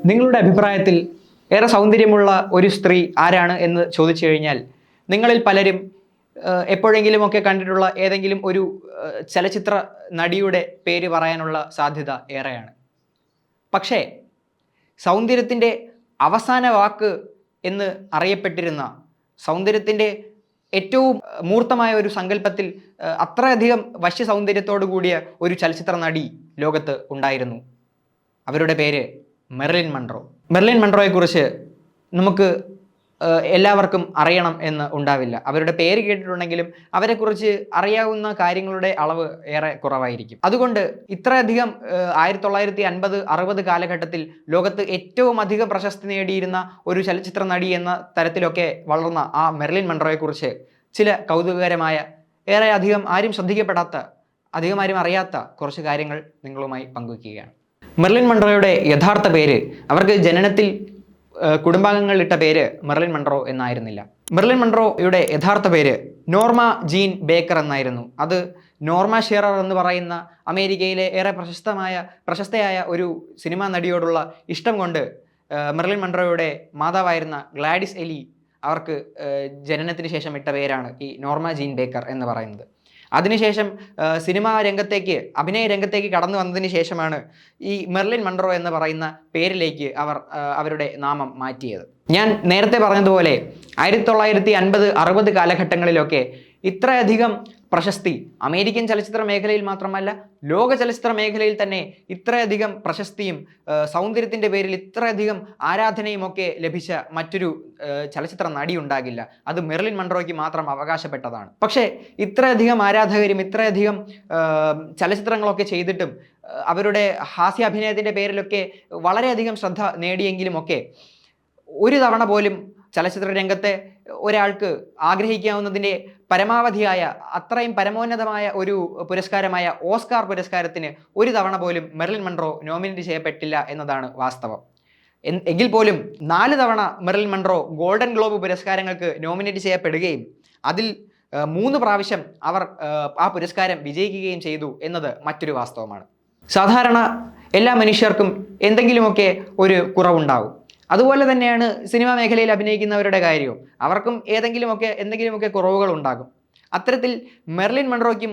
നിങ്ങളുടെ അഭിപ്രായത്തിൽ ഏറെ സൗന്ദര്യമുള്ള ഒരു സ്ത്രീ ആരാണ് എന്ന് ചോദിച്ചു കഴിഞ്ഞാൽ നിങ്ങളിൽ പലരും എപ്പോഴെങ്കിലുമൊക്കെ കണ്ടിട്ടുള്ള ഏതെങ്കിലും ഒരു ചലച്ചിത്ര നടിയുടെ പേര് പറയാനുള്ള സാധ്യത ഏറെയാണ്. പക്ഷേ സൗന്ദര്യത്തിൻ്റെ അവസാന വാക്ക് എന്ന് അറിയപ്പെട്ടിരുന്ന, സൗന്ദര്യത്തിൻ്റെ ഏറ്റവും മൂർത്തമായ ഒരു സങ്കല്പത്തിൽ അത്രയധികം വശ്യ സൗന്ദര്യത്തോടു കൂടിയ ഒരു ചലച്ചിത്ര നടി ലോകത്ത് ഉണ്ടായിരുന്നു. അവരുടെ പേര് മെർലിൻ മൺറോ. മെർലിൻ മൺറോയെക്കുറിച്ച് നമുക്ക് എല്ലാവർക്കും അറിയണം എന്ന് ഉണ്ടാവില്ല. അവരുടെ പേര് കേട്ടിട്ടുണ്ടെങ്കിലും അവരെക്കുറിച്ച് അറിയാവുന്ന കാര്യങ്ങളുടെ അളവ് ഏറെ കുറവായിരിക്കും. അതുകൊണ്ട് ഇത്രയധികം 1950-60 കാലഘട്ടത്തിൽ ലോകത്ത് ഏറ്റവും അധികം പ്രശസ്തി നേടിയിരുന്ന ഒരു ചലച്ചിത്ര നടി എന്ന തരത്തിലൊക്കെ വളർന്ന ആ മെർലിൻ മൺറോയെക്കുറിച്ച് ചില കൗതുകകരമായ, ഏറെ അധികം ആരും ശ്രദ്ധിക്കപ്പെടാത്ത, അധികം ആരും അറിയാത്ത കുറച്ച് കാര്യങ്ങൾ നിങ്ങളുമായി പങ്കുവയ്ക്കുകയാണ്. മെർലിൻ മൺറോയുടെ യഥാർത്ഥ പേര്, അവർക്ക് ജനനത്തിൽ കുടുംബാംഗങ്ങൾ ഇട്ട പേര് മെർലിൻ മൺറോ എന്നായിരുന്നില്ല. മെർലിൻ മൺറോയുടെ യഥാർത്ഥ പേര് നോർമ ജീൻ ബേക്കർ എന്നായിരുന്നു. അത് നോർമ ഷെറർ എന്ന് പറയുന്ന അമേരിക്കയിലെ ഏറെ പ്രശസ്തയായ ഒരു സിനിമാ നടിയോടുള്ള ഇഷ്ടം കൊണ്ട് മെർലിൻ മൺറോയുടെ മാതാവായിരുന്ന ഗ്ലാഡിസ് എലി അവർക്ക് ജനനത്തിന് ശേഷം ഇട്ട പേരാണ് ഈ നോർമ ജീൻ ബേക്കർ എന്ന് പറയുന്നത്. അതിനുശേഷം സിനിമാ രംഗത്തേക്ക്, അഭിനയ രംഗത്തേക്ക് കടന്നു വന്നതിന് ശേഷമാണ് ഈ മെർലിൻ മൺറോ എന്ന് പറയുന്ന പേരിലേക്ക് അവരുടെ നാമം മാറ്റിയത്. ഞാൻ നേരത്തെ പറഞ്ഞതുപോലെ 1950-60 കാലഘട്ടങ്ങളിലൊക്കെ ഇത്രയധികം പ്രശസ്തി അമേരിക്കൻ ചലച്ചിത്ര മേഖലയിൽ മാത്രമല്ല, ലോക ചലച്ചിത്ര മേഖലയിൽ തന്നെ ഇത്രയധികം പ്രശസ്തിയും സൗന്ദര്യത്തിൻ്റെ പേരിൽ ഇത്രയധികം ആരാധനയും ഒക്കെ ലഭിച്ച മറ്റൊരു ചലച്ചിത്ര നടി ഉണ്ടാകില്ല. അത് മെർലിൻ മൺറോയ്ക്ക് മാത്രം അവകാശപ്പെട്ടതാണ്. പക്ഷേ ഇത്രയധികം ആരാധകരും ഇത്രയധികം ചലച്ചിത്രങ്ങളൊക്കെ ചെയ്തിട്ടും അവരുടെ ഹാസ്യാഭിനയത്തിൻ്റെ പേരിലൊക്കെ വളരെയധികം ശ്രദ്ധ നേടിയെങ്കിലുമൊക്കെ ഒരു തവണ പോലും ചലച്ചിത്ര രംഗത്തെ ഒരാൾക്ക് ആഗ്രഹിക്കാവുന്നതിൻ്റെ പരമാവധിയായ, അത്രയും പരമോന്നതമായ ഒരു പുരസ്കാരമായ ഓസ്കാർ പുരസ്കാരത്തിന് ഒരു തവണ പോലും മെർലിൻ മൺറോ നോമിനേറ്റ് ചെയ്യപ്പെട്ടില്ല എന്നതാണ് വാസ്തവം. എങ്കിൽ പോലും 4 തവണ മെർലിൻ മൺറോ ഗോൾഡൻ ഗ്ലോബ് പുരസ്കാരങ്ങൾക്ക് നോമിനേറ്റ് ചെയ്യപ്പെടുകയും അതിൽ 3 പ്രാവശ്യം അവർ ആ പുരസ്കാരം വിജയിക്കുകയും ചെയ്തു എന്നത് മറ്റൊരു വാസ്തവമാണ്. സാധാരണ എല്ലാ മനുഷ്യർക്കും എന്തെങ്കിലുമൊക്കെ ഒരു കുറവുണ്ടാവും. അതുപോലെ തന്നെയാണ് സിനിമാ മേഖലയിൽ അഭിനയിക്കുന്നവരുടെ കാര്യവും. അവർക്കും എന്തെങ്കിലുമൊക്കെ കുറവുകൾ ഉണ്ടാകും. അത്തരത്തിൽ മെർലിൻ മൺറോയ്ക്കും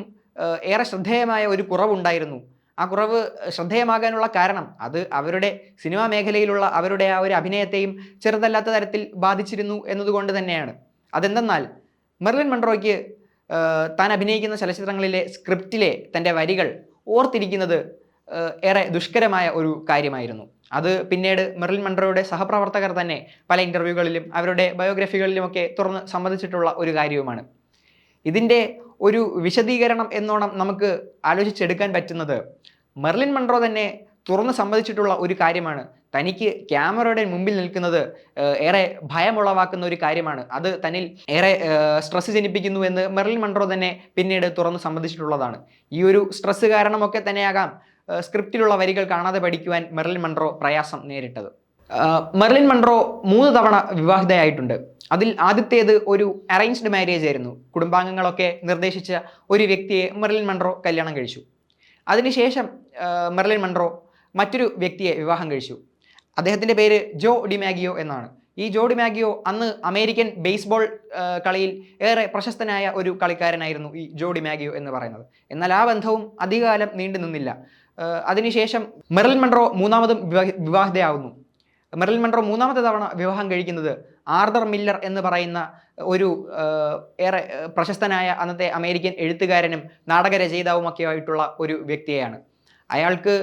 ഏറെ ശ്രദ്ധേയമായ ഒരു കുറവുണ്ടായിരുന്നു. ആ കുറവ് ശ്രദ്ധേയമാകാനുള്ള കാരണം അത് അവരുടെ സിനിമാ മേഖലയിലുള്ള അവരുടെ ആ ഒരു അഭിനയത്തെയും ചെറുതല്ലാത്ത തരത്തിൽ ബാധിച്ചിരുന്നു എന്നതുകൊണ്ട് തന്നെയാണ്. അതെന്തെന്നാൽ മെർലിൻ മൺറോയ്ക്ക് താൻ അഭിനയിക്കുന്ന ചലച്ചിത്രങ്ങളിലെ സ്ക്രിപ്റ്റിലെ തൻ്റെ വരികൾ ഓർത്തിരിക്കുന്നത് ഏറെ ദുഷ്കരമായ ഒരു കാര്യമായിരുന്നു. അത് പിന്നീട് മെർലിൻ മൺറോയുടെ സഹപ്രവർത്തകർ തന്നെ പല ഇൻ്റർവ്യൂകളിലും അവരുടെ ബയോഗ്രഫികളിലുമൊക്കെ തുറന്ന് സമ്മതിച്ചിട്ടുള്ള ഒരു കാര്യവുമാണ്. ഇതിൻ്റെ ഒരു വിശദീകരണം എന്നോണം നമുക്ക് ആലോചിച്ചെടുക്കാൻ പറ്റുന്നത് മെർലിൻ മൺറോ തന്നെ തുറന്ന് സമ്മതിച്ചിട്ടുള്ള ഒരു കാര്യമാണ്. തനിക്ക് ക്യാമറയുടെ മുമ്പിൽ നിൽക്കുന്നത് ഏറെ ഭയമുളവാക്കുന്ന ഒരു കാര്യമാണ്. അത് തന്നിൽ ഏറെ സ്ട്രെസ് ജനിപ്പിക്കുന്നു എന്ന് മെർലിൻ മൺറോ തന്നെ പിന്നീട് തുറന്ന് സമ്മതിച്ചിട്ടുള്ളതാണ്. ഈ ഒരു സ്ട്രെസ് കാരണമൊക്കെ തന്നെയാകാം സ്ക്രിപ്റ്റിലുള്ള വരികൾ കാണാതെ പഠിക്കുവാൻ മെർലിൻ മൺറോ പ്രയാസം നേരിട്ടത്. മെർലിൻ മൺറോ 3 തവണ വിവാഹിതയായിട്ടുണ്ട്. അതിൽ ആദ്യത്തേത് ഒരു അറേഞ്ച്ഡ് മാരേജ് ആയിരുന്നു. കുടുംബാംഗങ്ങളൊക്കെ നിർദ്ദേശിച്ച ഒരു വ്യക്തിയെ മെർലിൻ മൺറോ കല്യാണം കഴിച്ചു. അതിനുശേഷം മെർലിൻ മൺറോ മറ്റൊരു വ്യക്തിയെ വിവാഹം കഴിച്ചു. അദ്ദേഹത്തിൻ്റെ പേര് ജോ ഡിമാഗിയോ എന്നാണ്. ഈ ജോ ഡിമാഗിയോ അന്ന് അമേരിക്കൻ ബേസ്ബോൾ കളിയിൽ ഏറെ പ്രശസ്തനായ ഒരു കളിക്കാരനായിരുന്നു ഈ ജോ ഡിമാഗിയോ എന്ന് പറയുന്നത്. എന്നാൽ ആ ബന്ധവും അധികകാലം നീണ്ടു നിന്നില്ല. അതിനുശേഷം മെർലിൻ മൺറോ 3ാമതും വിവാഹിതയാവുന്നു. മെർലിൻ മൺറോ 3ാമത്തെ തവണ വിവാഹം കഴിക്കുന്നത് ആർതർ മില്ലർ എന്ന് പറയുന്ന ഒരു ഏറെ പ്രശസ്തനായ അന്നത്തെ അമേരിക്കൻ എഴുത്തുകാരനും നാടകരചയിതാവുമൊക്കെ ആയിട്ടുള്ള ഒരു വ്യക്തിയെയാണ്. അയാൾക്ക്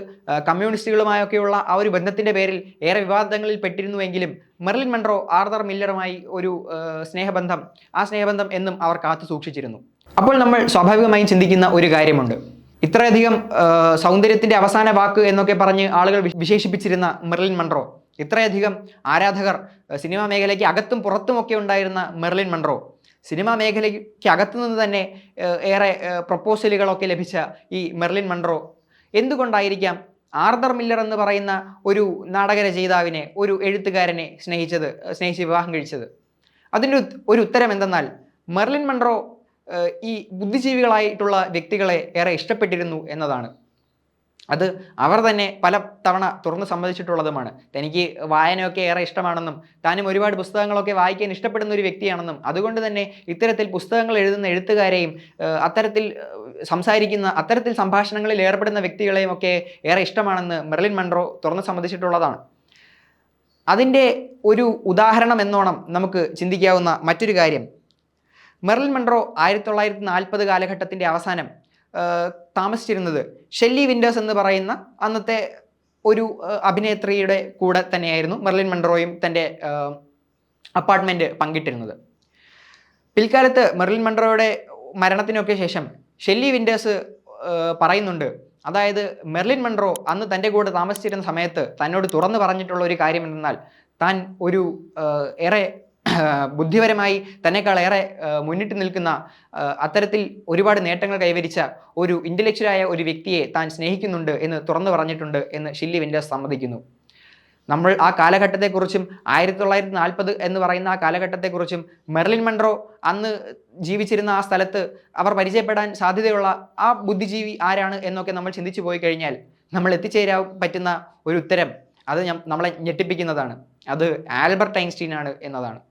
കമ്മ്യൂണിസ്റ്റുകളുമായൊക്കെയുള്ള ആ ഒരു ബന്ധത്തിൻ്റെ പേരിൽ ഏറെ വിവാദങ്ങളിൽ പെട്ടിരുന്നുവെങ്കിലും മെർലിൻ മൺറോ ആർതർ മില്ലറുമായി ഒരു സ്നേഹബന്ധം എന്നും അവർ കാത്തു സൂക്ഷിച്ചിരുന്നു. അപ്പോൾ നമ്മൾ സ്വാഭാവികമായും ചിന്തിക്കുന്ന ഒരു കാര്യമുണ്ട്. ഇത്രയധികം സൗന്ദര്യത്തിൻ്റെ അവസാന വാക്ക് എന്നൊക്കെ പറഞ്ഞ് ആളുകൾ വിശേഷിപ്പിച്ചിരുന്ന മെർലിൻ മൺറോ, ഇത്രയധികം ആരാധകർ സിനിമാ മേഖലയ്ക്ക് അകത്തും പുറത്തുമൊക്കെ ഉണ്ടായിരുന്ന മെർലിൻ മൺറോ, സിനിമാ മേഖലയ്ക്ക് അകത്തുനിന്ന് തന്നെ ഏറെ പ്രപ്പോസലുകളൊക്കെ ലഭിച്ച ഈ മെർലിൻ മൺറോ എന്തുകൊണ്ടായിരിക്കാം ആർതർ മില്ലർ എന്ന് പറയുന്ന ഒരു നാടകരചയിതാവിനെ, ഒരു എഴുത്തുകാരനെ സ്നേഹിച്ച് വിവാഹം കഴിച്ചത്? അതിൻ്റെ ഒരു ഉത്തരം എന്തെന്നാൽ മെർലിൻ മൺറോ ഈ ബുദ്ധിജീവികളായിട്ടുള്ള വ്യക്തികളെ ഏറെ ഇഷ്ടപ്പെട്ടിരുന്നു എന്നതാണ്. അത് അവർ തന്നെ പല തവണ തുറന്ന് സമ്മതിച്ചിട്ടുള്ളതുമാണ്. തനിക്ക് വായനയൊക്കെ ഏറെ ഇഷ്ടമാണെന്നും താനും ഒരുപാട് പുസ്തകങ്ങളൊക്കെ വായിക്കാൻ ഇഷ്ടപ്പെടുന്ന ഒരു വ്യക്തിയാണെന്നും അതുകൊണ്ട് തന്നെ ഇത്തരത്തിൽ പുസ്തകങ്ങൾ എഴുതുന്ന എഴുത്തുകാരെയും അത്തരത്തിൽ സംസാരിക്കുന്ന അത്തരത്തിൽ സംഭാഷണങ്ങളിൽ ഏർപ്പെടുന്ന വ്യക്തികളെയും ഒക്കെ ഏറെ ഇഷ്ടമാണെന്ന് മെർലിൻ മൺറോ തുറന്ന് സമ്മതിച്ചിട്ടുള്ളതാണ്. അതിൻ്റെ ഒരു ഉദാഹരണം എന്നോണം നമുക്ക് ചിന്തിക്കാവുന്ന മറ്റൊരു കാര്യം, മെർലിൻ മൺറോ 1940 കാലഘട്ടത്തിൻ്റെ അവസാനം താമസിച്ചിരുന്നത് ഷെല്ലി വിൻഡേഴ്സ് എന്ന് പറയുന്ന അന്നത്തെ ഒരു അഭിനേത്രിയുടെ കൂടെ തന്നെയായിരുന്നു മെർലിൻ മൺറോയും തൻ്റെ അപ്പാർട്ട്മെൻറ്റ് പങ്കിട്ടിരുന്നത്. പിൽക്കാലത്ത് മെർലിൻ മൺറോയുടെ മരണത്തിനൊക്കെ ശേഷം ഷെല്ലി വിൻഡേഴ്സ് പറയുന്നുണ്ട്, അതായത് മെർലിൻ മൺറോ അന്ന് തൻ്റെ കൂടെ താമസിച്ചിരുന്ന സമയത്ത് തന്നോട് തുറന്നു പറഞ്ഞിട്ടുള്ള ഒരു കാര്യം എന്നാൽ താൻ ഒരു ഏറെ ബുദ്ധിപരമായി തന്നെക്കാളേറെ മുന്നിട്ട് നിൽക്കുന്ന അത്തരത്തിൽ ഒരുപാട് നേട്ടങ്ങൾ കൈവരിച്ച ഒരു ഇൻ്റലക്ച്വലായ ഒരു വ്യക്തിയെ താൻ സ്നേഹിക്കുന്നുണ്ട് എന്ന് തുറന്നു പറഞ്ഞിട്ടുണ്ട് എന്ന് ഷെല്ലി വിൻഡേഴ്സ് സമ്മതിക്കുന്നു. നമ്മൾ ആ കാലഘട്ടത്തെക്കുറിച്ചും 1940 എന്ന് പറയുന്ന ആ കാലഘട്ടത്തെക്കുറിച്ചും മെർലിൻ മൺറോ അന്ന് ജീവിച്ചിരുന്ന ആ സ്ഥലത്ത് അവർ പരിചയപ്പെടാൻ സാധ്യതയുള്ള ആ ബുദ്ധിജീവി ആരാണ് എന്നൊക്കെ നമ്മൾ ചിന്തിച്ചു പോയി കഴിഞ്ഞാൽ നമ്മൾ എത്തിച്ചേരാൻ പറ്റുന്ന ഒരു ഉത്തരം അത് നമ്മളെ ഞെട്ടിപ്പിക്കുന്നതാണ്. അത് ആൽബർട്ട് ഐൻസ്റ്റീൻ ആണ് എന്നതാണ്.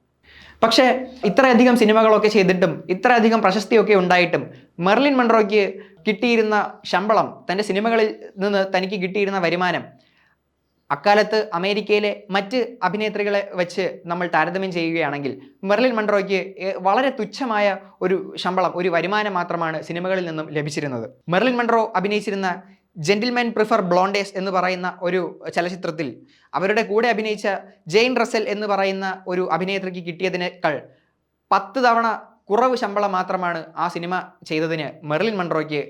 പക്ഷേ ഇത്രയധികം സിനിമകളൊക്കെ ചെയ്തിട്ടും ഇത്രയധികം പ്രശസ്തിയൊക്കെ ഉണ്ടായിട്ടും മെർലിൻ മൺറോയ്ക്ക് കിട്ടിയിരുന്ന ശമ്പളം, തൻ്റെ സിനിമകളിൽ നിന്ന് തനിക്ക് കിട്ടിയിരുന്ന വരുമാനം അക്കാലത്ത് അമേരിക്കയിലെ മറ്റ് അഭിനേത്രികളെ വെച്ച് നമ്മൾ താരതമ്യം ചെയ്യുകയാണെങ്കിൽ മെർലിൻ മൺറോയ്ക്ക് വളരെ തുച്ഛമായ ഒരു ശമ്പളം, ഒരു വരുമാനം മാത്രമാണ് സിനിമകളിൽ നിന്നും ലഭിച്ചിരുന്നത്. മെർലിൻ മൺറോ അഭിനയിച്ചിരുന്ന ജെന്റിൽമെൻ പ്രിഫർ ബ്ലോണ്ടേസ് എന്ന് പറയുന്ന ഒരു ചലച്ചിത്രത്തിൽ അവരുടെ കൂടെ അഭിനയിച്ച ജെയിൻ റസൽ എന്ന് പറയുന്ന ഒരു അഭിനേത്രിക്ക് കിട്ടിയതിനേക്കാൾ 10 തവണ കുറവ് ശമ്പളം മാത്രമാണ് ആ സിനിമ ചെയ്തതിന് മെർലിൻ മൺറോയ്ക്ക്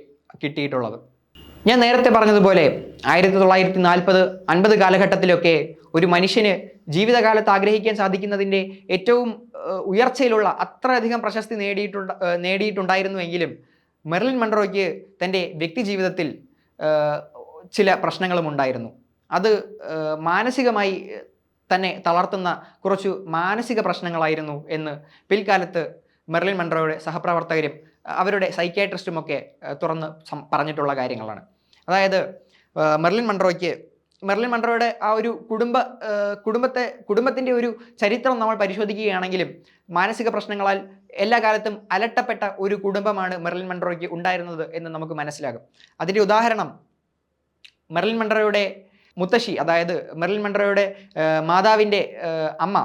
കിട്ടിയിട്ടുള്ളത്. ഞാൻ നേരത്തെ പറഞ്ഞതുപോലെ 1940-50 കാലഘട്ടത്തിലൊക്കെ ഒരു മനുഷ്യന് ജീവിതകാലത്ത് ആഗ്രഹിക്കാൻ സാധിക്കുന്നതിൻ്റെ ഏറ്റവും ഉയർച്ചയിലുള്ള അത്രയധികം പ്രശസ്തി നേടിയിട്ടുണ്ടായിരുന്നുവെങ്കിലും മെർലിൻ മൺറോയ്ക്ക് തൻ്റെ വ്യക്തി ജീവിതത്തിൽ ചില പ്രശ്നങ്ങളും ഉണ്ടായിരുന്നു. അത് മാനസികമായി തന്നെ തളർത്തുന്ന കുറച്ചു മാനസിക പ്രശ്നങ്ങളായിരുന്നു എന്ന് പിൽക്കാലത്ത് മെർലിൻ മൺറോയുടെ സഹപ്രവർത്തകരും അവരുടെ സൈക്യാട്രിസ്റ്റുമൊക്കെ തുറന്ന് പറഞ്ഞിട്ടുള്ള കാര്യങ്ങളാണ്. അതായത് മെർലിൻ മൺറോയുടെ ആ ഒരു കുടുംബത്തിൻ്റെ ഒരു ചരിത്രം നമ്മൾ പരിശോധിക്കുകയാണെങ്കിലും മാനസിക പ്രശ്നങ്ങളാൽ എല്ലാ കാലത്തും അലട്ടപ്പെട്ട ഒരു കുടുംബമാണ് മെർലിൻ മൺറോയ്ക്ക് ഉണ്ടായിരുന്നത് എന്ന് നമുക്ക് മനസ്സിലാകും. അതിൻ്റെ ഉദാഹരണം മെർലിൻ മൺറോയുടെ മുത്തശ്ശി, അതായത് മെർലിൻ മൺറോയുടെ മാതാവിൻ്റെ അമ്മ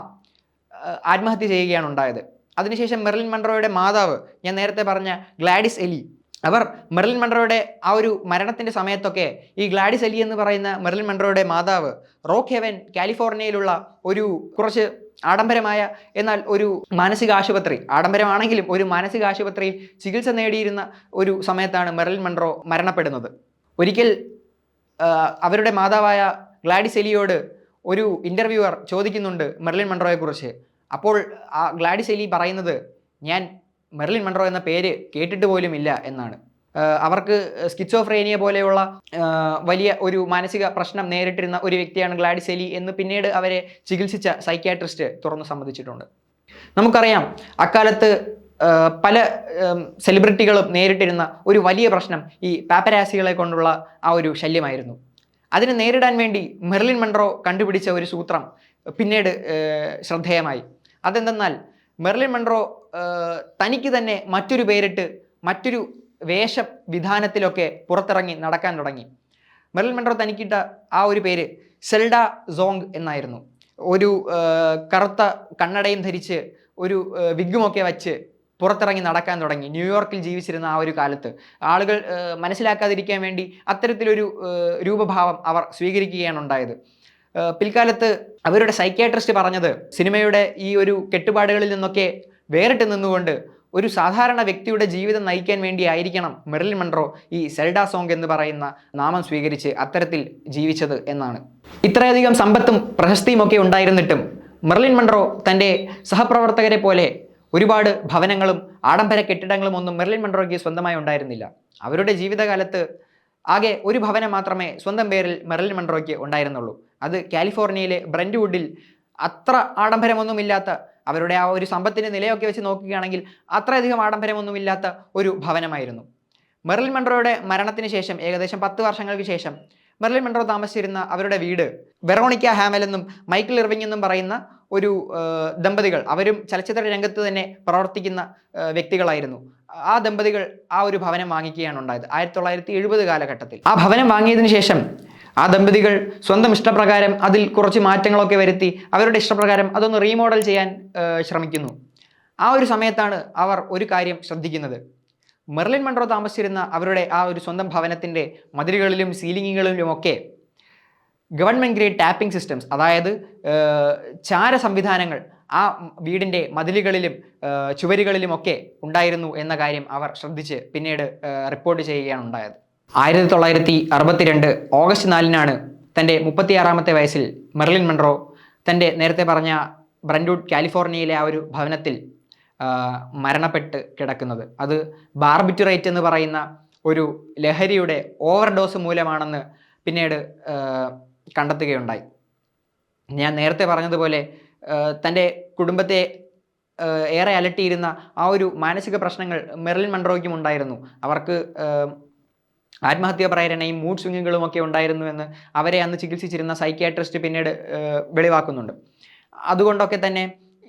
ആത്മഹത്യ ചെയ്യുകയാണ് ഉണ്ടായത്. അതിനുശേഷം മെർലിൻ മൺറോയുടെ മാതാവ്, ഞാൻ നേരത്തെ പറഞ്ഞ ഗ്ലാഡിസ് എലി, അവർ മെർലിൻ മൺറോയുടെ ആ ഒരു മരണത്തിൻ്റെ സമയത്തൊക്കെ ഈ ഗ്ലാഡിസ് എലി എന്ന് പറയുന്ന മെർലിൻ മൺറോയുടെ മാതാവ് റോക്ക് ഹെവൻ കാലിഫോർണിയയിലുള്ള ഒരു കുറച്ച് ആഡംബരമായ എന്നാൽ ഒരു മാനസിക ആശുപത്രി, ആഡംബരമാണെങ്കിലും ഒരു മാനസിക ആശുപത്രിയിൽ ചികിത്സ നേടിയിരുന്ന ഒരു സമയത്താണ് മെർലിൻ മൺറോ മരണപ്പെടുന്നത്. ഒരിക്കൽ അവരുടെ മാതാവായ ഗ്ലാഡിസ് എലിയോട് ഒരു ഇൻ്റർവ്യൂവർ ചോദിക്കുന്നുണ്ട് മെർലിൻ മൺറോയെക്കുറിച്ച്. അപ്പോൾ ആ ഗ്ലാഡിസ് എലി പറയുന്നത്, ഞാൻ മെർലിൻ മൺറോ എന്ന പേര് കേട്ടിട്ട് പോലും ഇല്ല എന്നാണ്. അവർക്ക് സ്കിസോഫ്രേനിയ പോലെയുള്ള വലിയ ഒരു മാനസിക പ്രശ്നം നേരിട്ടിരുന്ന ഒരു വ്യക്തിയാണ് ഗ്ലാഡിസ് എലി എന്ന് പിന്നീട് അവരെ ചികിത്സിച്ച സൈക്യാട്രിസ്റ്റ് തുറന്നു സമ്മതിച്ചിട്ടുണ്ട്. നമുക്കറിയാം അക്കാലത്ത് പല സെലിബ്രിറ്റികളും നേരിട്ടിരുന്ന ഒരു വലിയ പ്രശ്നം ഈ പാപ്പരാസികളെ കൊണ്ടുള്ള ആ ഒരു ശല്യമായിരുന്നു. അതിനെ നേരിടാൻ വേണ്ടി മെർലിൻ മൺറോ കണ്ടുപിടിച്ച ഒരു സൂത്രം പിന്നീട് ശ്രദ്ധേയമായി. അതെന്തെന്നാൽ മെർലിൻ മൺറോ തനിക്ക് തന്നെ മറ്റൊരു പേരിട്ട് മറ്റൊരു വേഷവിധാനത്തിലൊക്കെ പുറത്തിറങ്ങി നടക്കാൻ തുടങ്ങി. മെർലിൻ മൺറോ തനിക്കിട്ട ആ ഒരു പേര് സെൽഡ സോങ് എന്നായിരുന്നു. ഒരു കറുത്ത കണ്ണടയും ധരിച്ച് ഒരു വിഗുമൊക്കെ വച്ച് പുറത്തിറങ്ങി നടക്കാൻ തുടങ്ങി. ന്യൂയോർക്കിൽ ജീവിച്ചിരുന്ന ആ ഒരു കാലത്ത് ആളുകൾ മനസ്സിലാക്കാതിരിക്കാൻ വേണ്ടി അത്തരത്തിലൊരു രൂപഭാവം അവർ സ്വീകരിക്കുകയാണ് ഉണ്ടായത്. പിൽക്കാലത്ത് അവരുടെ സൈക്യാട്രിസ്റ്റ് പറഞ്ഞത്, സിനിമയുടെ ഈ ഒരു കെട്ടുപാടുകളിൽ നിന്നൊക്കെ വേറിട്ട് നിന്നുകൊണ്ട് ഒരു സാധാരണ വ്യക്തിയുടെ ജീവിതം നയിക്കാൻ വേണ്ടി ആയിരിക്കണം മെർലിൻ മൺറോ ഈ സെൽഡ സോങ് എന്ന് പറയുന്ന നാമം സ്വീകരിച്ച് അത്തരത്തിൽ ജീവിച്ചത് എന്നാണ്. ഇത്രയധികം സമ്പത്തും പ്രശസ്തിയും ഒക്കെ ഉണ്ടായിരുന്നിട്ടും മെർലിൻ മൺറോ തൻ്റെ സഹപ്രവർത്തകരെ പോലെ ഒരുപാട് ഭവനങ്ങളും ആഡംബര കെട്ടിടങ്ങളും ഒന്നും മെർലിൻ മൺറോയ്ക്ക് സ്വന്തമായി ഉണ്ടായിരുന്നില്ല. അവരുടെ ജീവിതകാലത്ത് ആകെ ഒരു ഭവനം മാത്രമേ സ്വന്തം പേരിൽ മെർലിൻ മൺറോയ്ക്ക് ഉണ്ടായിരുന്നുള്ളൂ. അത് കാലിഫോർണിയയിലെ ബ്രെൻറ്റ്വുഡിൽ അത്ര ആഡംബരമൊന്നുമില്ലാത്ത, അവരുടെ ആ ഒരു സമ്പത്തിൻ്റെ നിലയൊക്കെ വെച്ച് നോക്കുകയാണെങ്കിൽ അത്രയധികം ആഡംബരമൊന്നുമില്ലാത്ത ഒരു ഭവനമായിരുന്നു. മെർലിൻ മൺട്രോയുടെ മരണത്തിന് ശേഷം ഏകദേശം 10 വർഷങ്ങൾക്ക് ശേഷം മെർലിൻ മൺട്രോ താമസിച്ചിരുന്ന അവരുടെ വീട് വെറോണിക്ക ഹാമൽ എന്നും മൈക്കിൾ ഇർവിംഗ് എന്നും പറയുന്ന ഒരു ദമ്പതികൾ, അവരും ചലച്ചിത്ര രംഗത്ത് തന്നെ പ്രവർത്തിക്കുന്ന വ്യക്തികളായിരുന്നു. ആ ദമ്പതികൾ ആ ഒരു ഭവനം വാങ്ങിക്കുകയാണ് ഉണ്ടായത് 1970 കാലഘട്ടത്തിൽ. ആ ഭവനം വാങ്ങിയതിനു ശേഷം ആ ദമ്പതികൾ സ്വന്തം ഇഷ്ടപ്രകാരം അതിൽ കുറച്ച് മാറ്റങ്ങളൊക്കെ വരുത്തി അവരുടെ ഇഷ്ടപ്രകാരം അതൊന്ന് റീമോഡൽ ചെയ്യാൻ ശ്രമിക്കുന്നു. ആ ഒരു സമയത്താണ് അവർ ഒരു കാര്യം ശ്രദ്ധിക്കുന്നത്. മെർലിൻ മൺട്രോ താമസിച്ചിരുന്ന അവരുടെ ആ ഒരു സ്വന്തം ഭവനത്തിൻ്റെ മതിലുകളിലും സീലിങ്ങുകളിലുമൊക്കെ ഗവൺമെൻറ് ഗ്രേഡ് ടാപ്പിംഗ് സിസ്റ്റംസ്, അതായത് ചാര സംവിധാനങ്ങൾ ആ വീടിൻ്റെ മതിലുകളിലും ചുവരുകളിലുമൊക്കെ ഉണ്ടായിരുന്നു എന്ന കാര്യം അവർ ശ്രദ്ധിച്ച് പിന്നീട് റിപ്പോർട്ട് ചെയ്യുകയാണ് ഉണ്ടായത്. 1962 ഓഗസ്റ്റ് 4 തൻ്റെ 36-ാമത്തെ വയസ്സിൽ മെർലിൻ മൺട്രോ തൻ്റെ നേരത്തെ പറഞ്ഞ ബ്രൻറ്റ്വുഡ് കാലിഫോർണിയയിലെ ആ ഒരു ഭവനത്തിൽ മരണപ്പെട്ട് കിടക്കുന്നത്. അത് ബാർബിറ്റുറേറ്റ് എന്ന് പറയുന്ന ഒരു ലഹരിയുടെ ഓവർഡോസ് മൂലമാണെന്ന് പിന്നീട് കണ്ടെത്തുകയുണ്ടായി. ഞാൻ നേരത്തെ പറഞ്ഞതുപോലെ തൻ്റെ കുടുംബത്തെ ഏറെ അലട്ടിയിരുന്ന ആ ഒരു മാനസിക പ്രശ്നങ്ങൾ മെർലിൻ മൺട്രോയ്ക്കും ഉണ്ടായിരുന്നു. അവർക്ക് ആത്മഹത്യാ പ്രേരണയും മൂഡ് സ്വിങ്ങുകളും ഒക്കെ ഉണ്ടായിരുന്നു എന്ന് അവരെ അന്ന് ചികിത്സിച്ചിരുന്ന സൈക്യാട്രിസ്റ്റ് പിന്നീട് വെളിവാക്കുന്നുണ്ട്. അതുകൊണ്ടൊക്കെ തന്നെ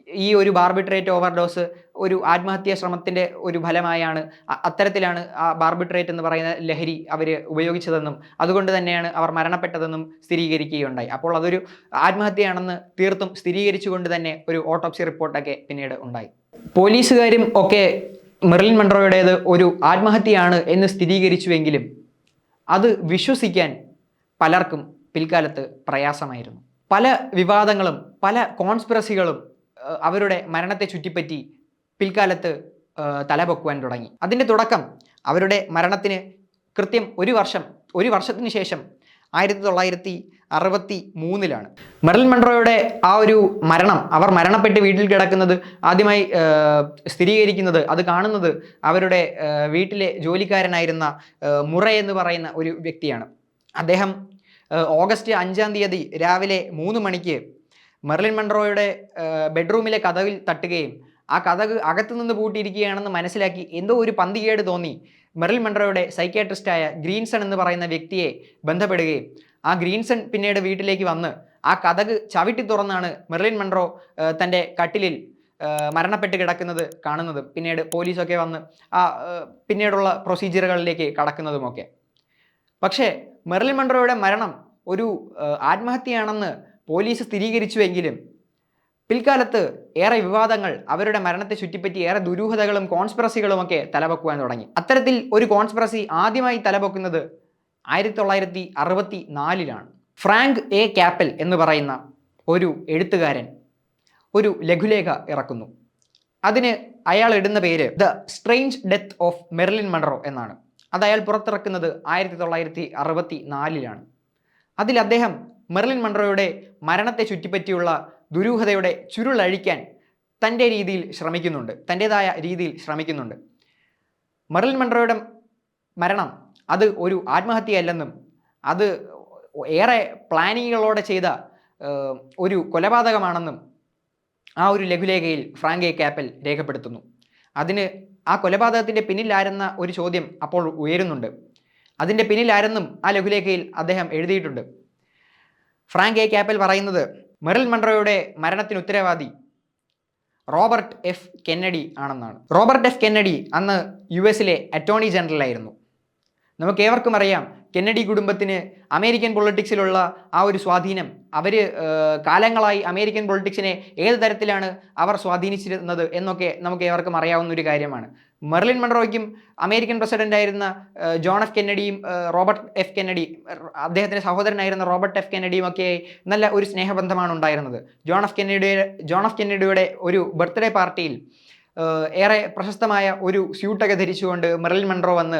ഈ ഒരു ബാർബിട്രേറ്റ് ഓവർഡോസ് ഒരു ആത്മഹത്യാ ശ്രമത്തിൻ്റെ ഒരു ഫലമായാണ്, അത്തരത്തിലാണ് ആ ബാർബിട്രേറ്റ് എന്ന് പറയുന്ന ലഹരി അവർ ഉപയോഗിച്ചതെന്നും അതുകൊണ്ട് തന്നെയാണ് അവർ മരണപ്പെട്ടതെന്നും സ്ഥിരീകരിക്കുകയുണ്ടായി. അപ്പോൾ അതൊരു ആത്മഹത്യയാണെന്ന് തീർത്തും സ്ഥിരീകരിച്ചുകൊണ്ട് തന്നെ ഒരു ഓട്ടോപ്സി റിപ്പോർട്ടൊക്കെ പിന്നീട് ഉണ്ടായി. പോലീസുകാരും ഒക്കെ മെർലിൻ മൺട്രോയുടേത് ഒരു ആത്മഹത്യയാണ് എന്ന് സ്ഥിരീകരിച്ചുവെങ്കിലും അത് വിശ്വസിക്കാൻ പലർക്കും പിൽക്കാലത്ത് പ്രയാസമായിരുന്നു. പല വിവാദങ്ങളും പല കോൺസ്പിറസികളും അവരുടെ മരണത്തെ ചുറ്റിപ്പറ്റി പിൽക്കാലത്ത് തലപൊക്കുവാൻ തുടങ്ങി. അതിൻ്റെ തുടക്കം അവരുടെ മരണത്തിന് കൃത്യം ഒരു വർഷത്തിന് ശേഷം 1963 മെർലിൻ മൺട്രോയുടെ ആ ഒരു മരണം, അവർ മരണപ്പെട്ട് വീട്ടിൽ കിടക്കുന്നത് ആദ്യമായി സ്ഥിരീകരിക്കുന്നത്, അത് കാണുന്നത് അവരുടെ വീട്ടിലെ ജോലിക്കാരനായിരുന്ന മുറേ എന്ന് പറയുന്ന ഒരു വ്യക്തിയാണ്. അദ്ദേഹം ഓഗസ്റ്റ് 5 രാവിലെ 3 മണിക്ക് മെർലിൻ മൺട്രോയുടെ ബെഡ്റൂമിലെ കതകിൽ തട്ടുകയും ആ കതക് അകത്തുനിന്ന് പൂട്ടിയിരിക്കുകയാണെന്ന് മനസ്സിലാക്കി എന്തോ ഒരു പന്തികേട് തോന്നി മെർലിൻ മൺട്രോയുടെ സൈക്യാട്രിസ്റ്റായ ഗ്രീൻസൺ എന്ന് പറയുന്ന വ്യക്തിയെ ബന്ധപ്പെടുകയും ആ ഗ്രീൻസൺ പിന്നീട് വീട്ടിലേക്ക് വന്ന് ആ കതക് ചവിട്ടി തുറന്നാണ് മെർലിൻ മൺട്രോ തൻ്റെ കട്ടിലിൽ മരണപ്പെട്ട് കിടക്കുന്നത് കാണുന്നത്. പിന്നീട് പോലീസൊക്കെ വന്ന് ആ പിന്നീടുള്ള പ്രൊസീജിയറുകളിലേക്ക് കടക്കുന്നതുമൊക്കെ. പക്ഷേ മെർലിൻ മൺട്രോയുടെ മരണം ഒരു ആത്മഹത്യയാണെന്ന് പോലീസ് സ്ഥിരീകരിച്ചുവെങ്കിലും പിൽക്കാലത്ത് ഏറെ വിവാദങ്ങൾ അവരുടെ മരണത്തെ ചുറ്റിപ്പറ്റി ഏറെ ദുരൂഹതകളും കോൺസ്പിറസികളുമൊക്കെ തലപൊക്കുവാൻ തുടങ്ങി. അത്തരത്തിൽ ഒരു കോൺസ്പിറസി ആദ്യമായി തലപൊക്കുന്നത് 1964 ഫ്രാങ്ക് എ കാപ്പൽ എന്ന് പറയുന്ന ഒരു എഴുത്തുകാരൻ ഒരു ലഘുലേഖ ഇറക്കുന്നു. അതിന് അയാൾ ഇടുന്ന പേര് the strange death of Merlin Munro എന്നാണ്. അത് അയാൾ പുറത്തിറക്കുന്നത് 1964. അതിൽ അദ്ദേഹം മെർലിൻ മൺട്രോയുടെ മരണത്തെ ചുറ്റിപ്പറ്റിയുള്ള ദുരൂഹതയുടെ ചുരുളഴിക്കാൻ തൻ്റെതായ രീതിയിൽ ശ്രമിക്കുന്നുണ്ട്. മെർലിൻ മൺട്രോയുടെ മരണം അത് ഒരു ആത്മഹത്യയല്ലെന്നും അത് ഏറെ പ്ലാനിങ്ങുകളോടെ ചെയ്ത ഒരു കൊലപാതകമാണെന്നും ആ ഒരു ലഘുലേഖയിൽ ഫ്രാങ്ക് എ കാപ്പൽ രേഖപ്പെടുത്തുന്നു. അതിന് ആ കൊലപാതകത്തിൻ്റെ പിന്നിലാരെന്ന ഒരു ചോദ്യം അപ്പോൾ ഉയരുന്നുണ്ട്. അതിൻ്റെ പിന്നിലാരെന്നും ആ ലഘുലേഖയിൽ അദ്ദേഹം എഴുതിയിട്ടുണ്ട്. ഫ്രാങ്ക് എ കാപ്പൽ പറയുന്നത് മെർലിൻ മൺട്രോയുടെ മരണത്തിന് ഉത്തരവാദി റോബർട്ട് എഫ് കെന്നഡി ആണെന്നാണ്. റോബർട്ട് എഫ് കെന്നഡി അന്ന് US അറ്റോർണി ജനറലായിരുന്നു. നമുക്കേവർക്കും അറിയാം കെന്നഡി കുടുംബത്തിന് അമേരിക്കൻ പൊളിറ്റിക്സിലുള്ള ആ ഒരു സ്വാധീനം, അവർ കാലങ്ങളായി അമേരിക്കൻ പൊളിറ്റിക്സിനെ ഏത് തരത്തിലാണ് അവർ സ്വാധീനിച്ചിരുന്നത് എന്നൊക്കെ നമുക്ക് ഏവർക്കും അറിയാവുന്ന ഒരു കാര്യമാണ്. മെർലിൻ മൺട്രോയ്ക്കും അമേരിക്കൻ പ്രസിഡൻ്റായിരുന്ന ജോൺ എഫ് കെന്നഡിയും റോബർട്ട് എഫ് കെന്നഡി, അദ്ദേഹത്തിൻ്റെ സഹോദരനായിരുന്ന റോബർട്ട് എഫ് കെന്നഡിയും ഒക്കെ നല്ല ഒരു സ്നേഹബന്ധമാണ് ഉണ്ടായിരുന്നത്. ജോൺ എഫ് കെന്നഡിയുടെ ഒരു ബർത്ത്ഡേ പാർട്ടിയിൽ ഏറെ പ്രശസ്തമായ ഒരു സ്യൂട്ടൊക്കെ ധരിച്ചുകൊണ്ട് മെർലിൻ മൺട്രോ വന്ന്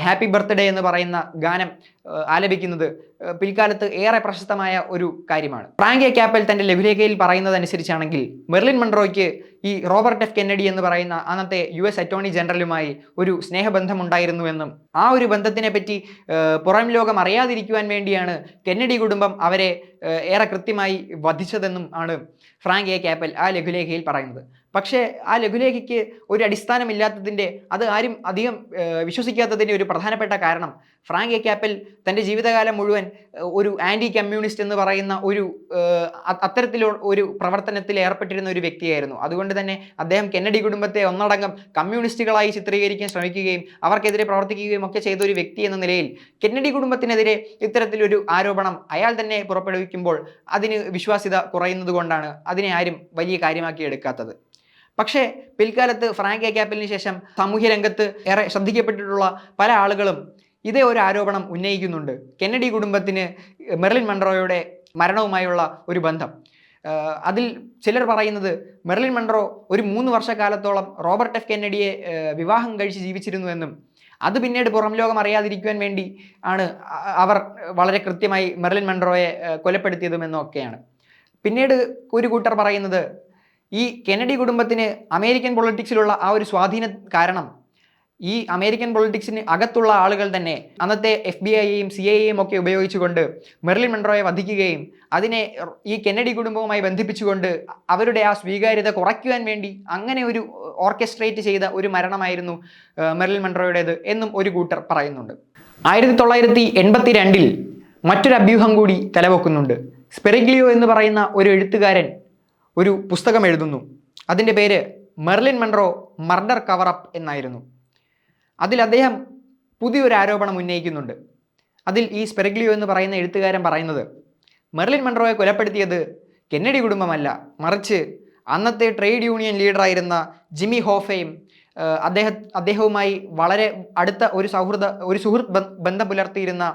ഹാപ്പി ബർത്ത്ഡേ എന്ന് പറയുന്ന ഗാനം ആലപിക്കുന്നത് പിൽക്കാലത്ത് ഏറെ പ്രശസ്തമായ ഒരു കാര്യമാണ്. ഫ്രാങ്ക് എ കാപ്പൽ തൻ്റെ ലഘുലേഖയിൽ പറയുന്നതനുസരിച്ചാണെങ്കിൽ മെർലിൻ മൺട്രോയ്ക്ക് ഈ റോബർട്ട് എഫ് കെന്നഡി എന്ന് പറയുന്ന അന്നത്തെ US അറ്റോർണി ജനറലുമായി ഒരു സ്നേഹബന്ധമുണ്ടായിരുന്നുവെന്നും ആ ഒരു ബന്ധത്തിനെ പറ്റി പുറം ലോകം അറിയാതിരിക്കുവാൻ വേണ്ടിയാണ് കെന്നഡി കുടുംബം അവരെ ഏറെ കൃത്യമായി വധിച്ചതെന്നും ആണ് ഫ്രാങ്ക് എ കാപ്പൽ ആ ലഘുലേഖയിൽ പറയുന്നത്. പക്ഷേ ആ ലഘുലേഖയ്ക്ക് ഒരു അടിസ്ഥാനമില്ലാത്തതിൻ്റെ, അത് ആരും അധികം വിശ്വസിക്കാത്തതിൻ്റെ ഒരു പ്രധാനപ്പെട്ട കാരണം ഫ്രാങ്ക് എ ക്യാപ്പൽ തൻ്റെ ജീവിതകാലം മുഴുവൻ ഒരു ആൻറ്റി കമ്മ്യൂണിസ്റ്റ് എന്ന് പറയുന്ന ഒരു അത്തരത്തിലുള്ള ഒരു പ്രവർത്തനത്തിൽ ഏർപ്പെട്ടിരുന്ന ഒരു വ്യക്തിയായിരുന്നു. അതുകൊണ്ട് തന്നെ അദ്ദേഹം കെന്നഡി കുടുംബത്തെ ഒന്നടങ്കം കമ്മ്യൂണിസ്റ്റുകളായി ചിത്രീകരിക്കാൻ ശ്രമിക്കുകയും അവർക്കെതിരെ പ്രവർത്തിക്കുകയും ഒക്കെ ചെയ്ത ഒരു വ്യക്തി എന്ന നിലയിൽ കെന്നഡി കുടുംബത്തിനെതിരെ ഇത്തരത്തിലൊരു ആരോപണം അയാൾ തന്നെ പുറപ്പെടുവിക്കുമ്പോൾ അതിന് വിശ്വാസ്യത കുറയുന്നത് കൊണ്ടാണ് അതിനെ ആരും വലിയ കാര്യമാക്കി എടുക്കാത്തത്. പക്ഷേ പിൽക്കാലത്ത് ഫ്രാങ്ക് എ ക്യാപ്പലിന് ശേഷം സാമൂഹ്യ രംഗത്ത് ഏറെ ശ്രദ്ധിക്കപ്പെട്ടിട്ടുള്ള പല ആളുകളും ഇതേ ഒരു ആരോപണം ഉന്നയിക്കുന്നുണ്ട്. കെന്നഡി കുടുംബത്തിന് മെർലിൻ മൺറോയുടെ മരണവുമായുള്ള ഒരു ബന്ധം. അതിൽ ചിലർ പറയുന്നത് മെർലിൻ മൺറോ ഒരു 3 വർഷക്കാലത്തോളം റോബർട്ട് എഫ് കെന്നഡിയെ വിവാഹം കഴിച്ച് ജീവിച്ചിരുന്നുവെന്നും അത് പിന്നീട് പുറം ലോകം അറിയാതിരിക്കുവാൻ വേണ്ടി ആണ് അവർ വളരെ കൃത്യമായി മെർലിൻ മൺറോയെ കൊലപ്പെടുത്തിയതുമെന്നും ഒക്കെയാണ്. പിന്നീട് ഒരു കൂട്ടർ പറയുന്നത് ഈ കെന്നഡി കുടുംബത്തിന് അമേരിക്കൻ പൊളിറ്റിക്സിലുള്ള ആ ഒരു സ്വാധീനം കാരണം ഈ അമേരിക്കൻ പൊളിറ്റിക്സിന് അകത്തുള്ള ആളുകൾ തന്നെ അന്നത്തെ FBI-യെയും CIA-യെയും ഒക്കെ ഉപയോഗിച്ചുകൊണ്ട് മെർലിൻ മൺറോയെ വധിക്കുകയും അതിനെ ഈ കെന്നഡി കുടുംബവുമായി ബന്ധിപ്പിച്ചുകൊണ്ട് അവരുടെ ആ സ്വീകാര്യത കുറയ്ക്കുവാൻ വേണ്ടി അങ്ങനെ ഒരു ഓർക്കസ്ട്രേറ്റ് ചെയ്ത ഒരു മരണമായിരുന്നു മെർലിൻ മൺറോയുടേത് എന്നും ഒരു കൂട്ടർ പറയുന്നുണ്ട്. 1982 മറ്റൊരു അഭ്യൂഹം കൂടി തലവെക്കുന്നുണ്ട്. സ്പെറിഗ്ലിയോ എന്ന് പറയുന്ന ഒരു എഴുത്തുകാരൻ ഒരു പുസ്തകം എഴുതുന്നു. അതിൻ്റെ പേര് മെർലിൻ മൺറോ മർഡർ കവറപ്പ് എന്നായിരുന്നു. അതിൽ അദ്ദേഹം പുതിയൊരു ആരോപണം ഉന്നയിക്കുന്നുണ്ട്. അതിൽ ഈ സ്പെറിഗ്ലിയോ എന്ന് പറയുന്ന എഴുത്തുകാരൻ പറയുന്നത് മെർലിൻ മൺറോയെ കൊലപ്പെടുത്തിയത് കെന്നഡി കുടുംബമല്ല, മറിച്ച് അന്നത്തെ ട്രേഡ് യൂണിയൻ ലീഡറായിരുന്ന ജിമ്മി ഹോഫയും അദ്ദേഹവുമായി വളരെ അടുത്ത ഒരു സുഹൃത്ത് ബന്ധം പുലർത്തിയിരുന്ന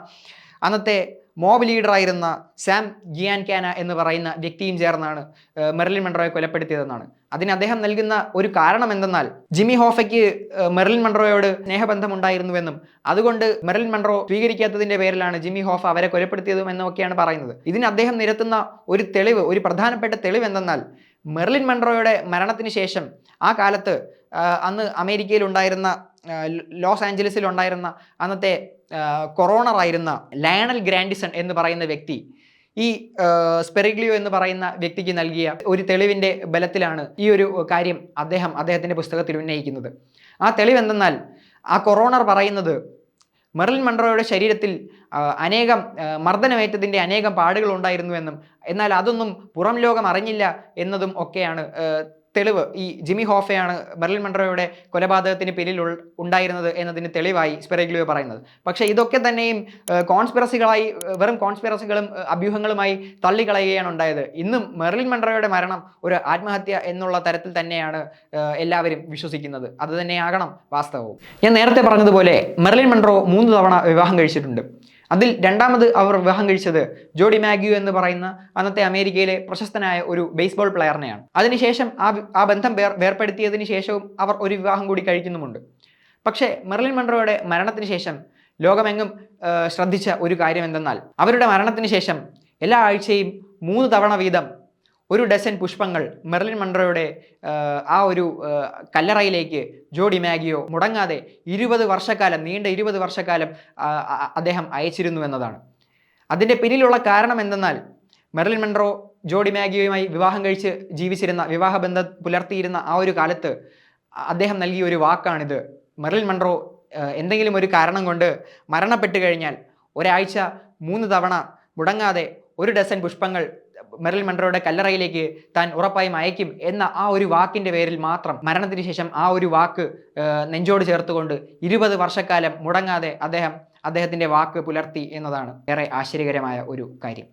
അന്നത്തെ മോബ് ലീഡറായിരുന്ന സാം ഗിയാൻകാന എന്ന് പറയുന്ന വ്യക്തിയും ചേർന്നാണ് മെർലിൻ മൺറോയെ കൊലപ്പെടുത്തിയതെന്നാണ്. അതിന് അദ്ദേഹം നൽകുന്ന ഒരു കാരണം എന്തെന്നാൽ ജിമ്മി ഹോഫയ്ക്ക് മെർലിൻ മൺറോയോട് സ്നേഹബന്ധം ഉണ്ടായിരുന്നുവെന്നും അതുകൊണ്ട് മെർലിൻ മൺറോ സ്വീകരിക്കാത്തതിൻ്റെ പേരിലാണ് ജിമ്മി ഹോഫ അവരെ കൊലപ്പെടുത്തിയതും എന്നൊക്കെയാണ് പറയുന്നത്. ഇതിന് അദ്ദേഹം നിരത്തുന്ന ഒരു പ്രധാനപ്പെട്ട തെളിവ് എന്തെന്നാൽ മെർലിൻ മൺറോയുടെ മരണത്തിന് ശേഷം ആ കാലത്ത് അന്ന് അമേരിക്കയിൽ ഉണ്ടായിരുന്ന ലോസ് ആഞ്ചലസിൽ ഉണ്ടായിരുന്ന അന്നത്തെ കൊറോണറായിരുന്ന ലയണൽ ഗ്രാൻഡിസൺ എന്ന് പറയുന്ന വ്യക്തി ഈ സ്പെറിഗ്ലിയോ എന്ന് പറയുന്ന വ്യക്തിക്ക് നൽകിയ ഒരു തെളിവിൻ്റെ ബലത്തിലാണ് ഈ ഒരു കാര്യം അദ്ദേഹത്തിൻ്റെ പുസ്തകത്തിൽ ഉന്നയിക്കുന്നത്. ആ തെളിവ് എന്തെന്നാൽ ആ കൊറോണർ പറയുന്നത് മെർലിൻ മൺറോയുടെ ശരീരത്തിൽ അനേകം മർദ്ദനമേറ്റതിൻ്റെ അനേകം പാടുകൾ ഉണ്ടായിരുന്നുവെന്നും എന്നാൽ അതൊന്നും പുറം ലോകം അറിഞ്ഞില്ല എന്നതും ഒക്കെയാണ് തെളിവ്. ഈ ജിമ്മി ഹോഫയാണ് മെർലിൻ മൺറോയുടെ കൊലപാതകത്തിന് പിന്നിൽ ഉണ്ടായിരുന്നത് എന്നതിന് തെളിവായി സ്പെറിഗ്ലിയോ പറയുന്നത്. പക്ഷേ ഇതൊക്കെ തന്നെയും വെറും കോൺസ്പിറസികളും അഭ്യൂഹങ്ങളുമായി തള്ളിക്കളയുകയാണ് ഉണ്ടായത്. ഇന്നും മെർലിൻ മൺറോയുടെ മരണം ഒരു ആത്മഹത്യ എന്നുള്ള തരത്തിൽ തന്നെയാണ് എല്ലാവരും വിശ്വസിക്കുന്നത്. അത് തന്നെയാകണം വാസ്തവവും. ഞാൻ നേരത്തെ പറഞ്ഞതുപോലെ മെർലിൻ മൺറോ 3 തവണ വിവാഹം കഴിച്ചിട്ടുണ്ട്. അതിൽ രണ്ടാമത് അവർ വിവാഹം കഴിച്ചത് ജോഡി മാഗ്യൂ എന്ന് പറയുന്ന അന്നത്തെ അമേരിക്കയിലെ പ്രശസ്തനായ ഒരു ബേസ്ബോൾ പ്ലെയറിനെയാണ്. അതിനുശേഷം ആ ബന്ധം വേർപ്പെടുത്തിയതിന് ശേഷവും അവർ ഒരു വിവാഹം കൂടി കഴിക്കുന്നുമുണ്ട്. പക്ഷേ മെർലിൻ മൺറോയുടെ മരണത്തിന് ശേഷം ലോകമെങ്ങും ശ്രദ്ധിച്ച ഒരു കാര്യം എന്തെന്നാൽ അവരുടെ മരണത്തിന് ശേഷം എല്ലാ ആഴ്ചയും 3 തവണ വീതം 1 ഡസൻ പുഷ്പങ്ങൾ മെർലിൻ മൺറോയുടെ ആ ഒരു കല്ലറയിലേക്ക് ജോഡി മാഗിയോ മുടങ്ങാതെ 20 വർഷക്കാലം നീണ്ട 20 വർഷക്കാലം അദ്ദേഹം അയച്ചിരുന്നു എന്നതാണ്. അതിൻ്റെ പിന്നിലുള്ള കാരണം എന്തെന്നാൽ മെർലിൻ മൺറോ ജോഡി മാഗിയോയുമായി വിവാഹം കഴിച്ച് വിവാഹബന്ധം പുലർത്തിയിരുന്ന ആ ഒരു കാലത്ത് അദ്ദേഹം നൽകിയ ഒരു വാക്കാണിത്. മെർലിൻ മൺറോ എന്തെങ്കിലും ഒരു കാരണം കൊണ്ട് മരണപ്പെട്ടു കഴിഞ്ഞാൽ ഒരാഴ്ച 3 തവണ മുടങ്ങാതെ 1 ഡസൻ പുഷ്പങ്ങൾ മെർലിൻ മൺറോയുടെ കല്ലറയിലേക്ക് താൻ ഉറപ്പായും അയക്കും എന്ന ആ ഒരു വാക്കിൻ്റെ പേരിൽ മാത്രം മരണത്തിന് ശേഷം ആ ഒരു വാക്ക് നെഞ്ചോട് ചേർത്തുകൊണ്ട് 20 വർഷക്കാലം മുടങ്ങാതെ അദ്ദേഹത്തിൻ്റെ വാക്ക് പുലർത്തി എന്നതാണ് ഏറെ ആശ്ചര്യകരമായ ഒരു കാര്യം.